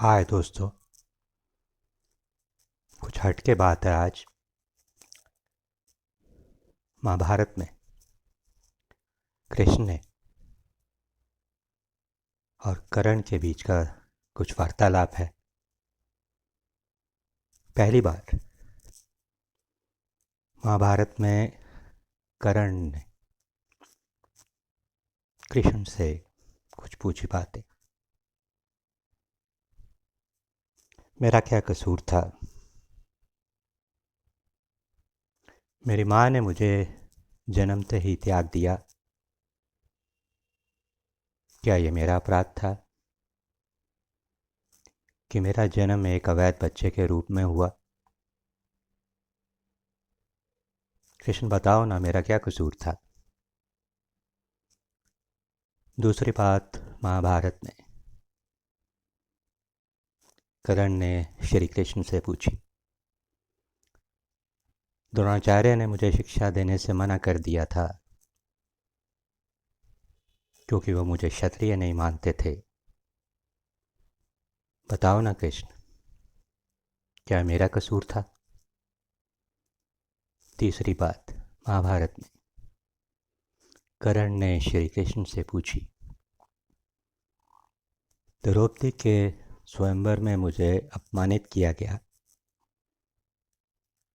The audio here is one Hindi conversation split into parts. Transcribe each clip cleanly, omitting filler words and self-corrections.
हाय दोस्तों। कुछ हटके बात है आज। महाभारत में कृष्ण ने और कर्ण के बीच का कुछ वार्तालाप है। पहली बार महाभारत में कर्ण ने कृष्ण से कुछ पूछी बातें। मेरा क्या कसूर था? मेरी माँ ने मुझे जन्मते ही त्याग दिया। क्या ये मेरा अपराध था कि मेरा जन्म एक अवैध बच्चे के रूप में हुआ? कृष्ण बताओ ना, मेरा क्या कसूर था? दूसरी बात, महाभारत में कर्ण ने श्री कृष्ण से पूछी। द्रोणाचार्य ने मुझे शिक्षा देने से मना कर दिया था क्योंकि वो मुझे क्षत्रिय नहीं मानते थे। बताओ ना कृष्ण, क्या मेरा कसूर था? तीसरी बात, महाभारत में कर्ण ने श्री कृष्ण से पूछी। द्रौपदी के स्वयंवर में मुझे अपमानित किया गया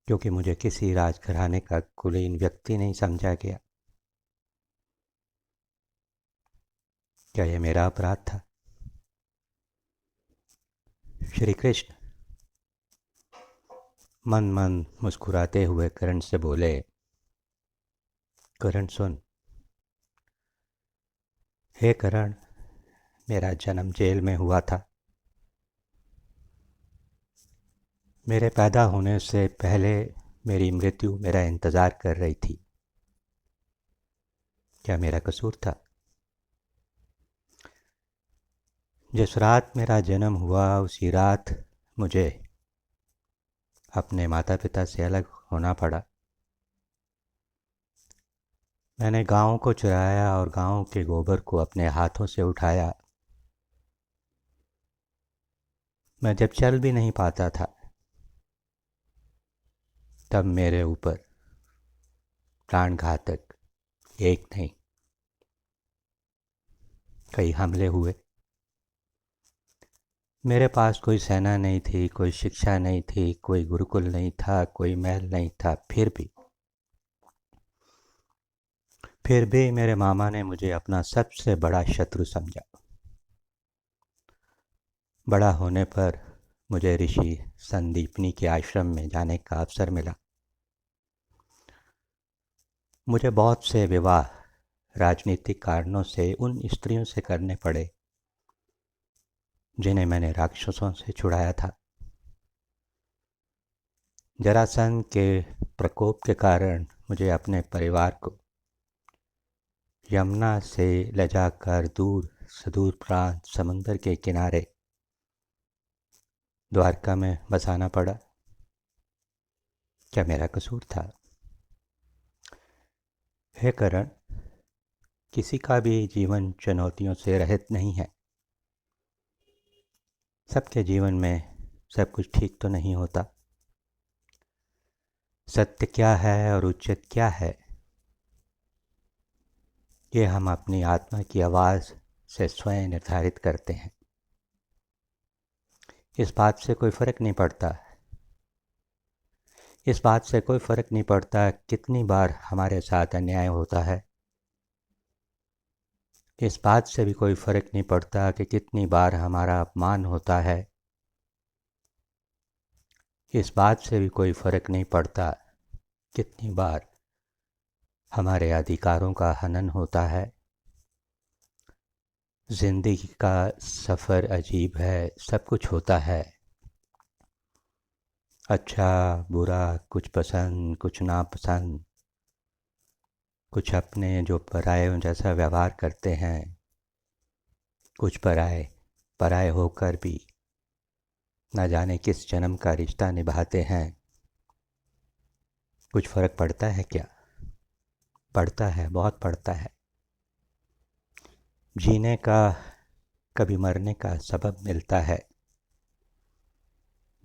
क्योंकि मुझे किसी राजघराने का कुलीन व्यक्ति नहीं समझा गया। क्या यह मेरा अपराध था? श्री कृष्ण मन मन मुस्कुराते हुए कर्ण से बोले, कर्ण सुन। हे कर्ण, मेरा जन्म जेल में हुआ था। मेरे पैदा होने से पहले मेरी मृत्यु मेरा इंतज़ार कर रही थी। क्या मेरा कसूर था? जिस रात मेरा जन्म हुआ उसी रात मुझे अपने माता पिता से अलग होना पड़ा। मैंने गाँव को चुराया और गाँव के गोबर को अपने हाथों से उठाया। मैं जब चल भी नहीं पाता था तब मेरे ऊपर प्राणघातक एक नहीं कई हमले हुए। मेरे पास कोई सेना नहीं थी, कोई शिक्षा नहीं थी, कोई गुरुकुल नहीं था, कोई महल नहीं था। फिर भी मेरे मामा ने मुझे अपना सबसे बड़ा शत्रु समझा। बड़ा होने पर मुझे ऋषि संदीपनी के आश्रम में जाने का अवसर मिला। मुझे बहुत से विवाह राजनीतिक कारणों से उन स्त्रियों से करने पड़े जिन्हें मैंने राक्षसों से छुड़ाया था। जरासंध के प्रकोप के कारण मुझे अपने परिवार को यमुना से ले जाकर दूर सुदूर प्रांत समंदर के किनारे द्वारका में बसाना पड़ा। क्या मेरा कसूर था? हे करण, किसी का भी जीवन चुनौतियों से रहित नहीं है। सबके जीवन में सब कुछ ठीक तो नहीं होता। सत्य क्या है और उचित क्या है, ये हम अपनी आत्मा की आवाज़ से स्वयं निर्धारित करते हैं। इस बात से कोई फ़र्क नहीं पड़ता कितनी बार हमारे साथ अन्याय होता है। इस बात से भी कोई फ़र्क नहीं पड़ता कि कितनी बार हमारा अपमान होता है। इस बात से भी कोई फ़र्क नहीं पड़ता कितनी बार हमारे अधिकारों का हनन होता है। ज़िंदगी का सफ़र अजीब है, सब कुछ होता है। अच्छा बुरा, कुछ पसंद कुछ नापसंद, कुछ अपने जो परायों जैसा व्यवहार करते हैं, कुछ पराए पराए होकर भी न जाने किस जन्म का रिश्ता निभाते हैं। कुछ फ़र्क पड़ता है क्या? पड़ता है, बहुत पड़ता है। जीने का, कभी मरने का सबब मिलता है।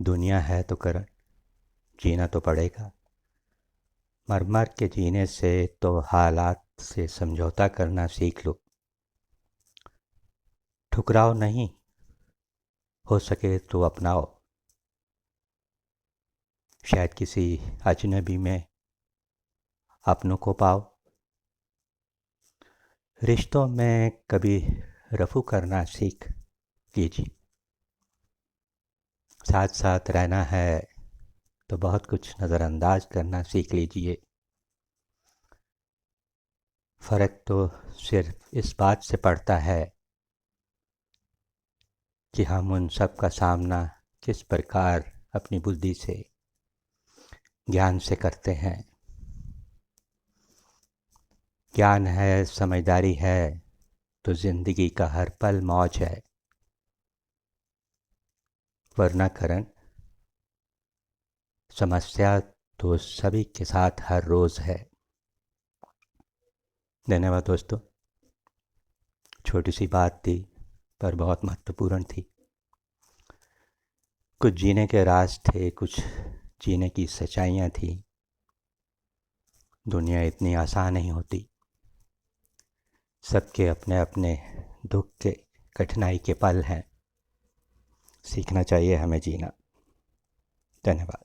दुनिया है तो करण, जीना तो पड़ेगा। मर मर के जीने से तो हालात से समझौता करना सीख लो। ठुकराओ नहीं, हो सके तो अपनाओ। शायद किसी अजनबी में अपनों को पाओ। रिश्तों में कभी रफू करना सीख लीजिए। साथ साथ रहना है तो बहुत कुछ नज़रअंदाज करना सीख लीजिए। फ़र्क तो सिर्फ इस बात से पड़ता है कि हम उन सब का सामना किस प्रकार अपनी बुद्धि से, ज्ञान से करते हैं। ज्ञान है, समझदारी है तो ज़िंदगी का हर पल मौज है। वरना करण, समस्या तो सभी के साथ हर रोज़ है। धन्यवाद दोस्तों। छोटी सी बात थी पर बहुत महत्वपूर्ण थी। कुछ जीने के राज थे, कुछ जीने की सच्चाइयाँ थी। दुनिया इतनी आसान नहीं होती। सबके अपने अपने दुख के, कठिनाई के पल हैं। सीखना चाहिए हमें जीना। धन्यवाद।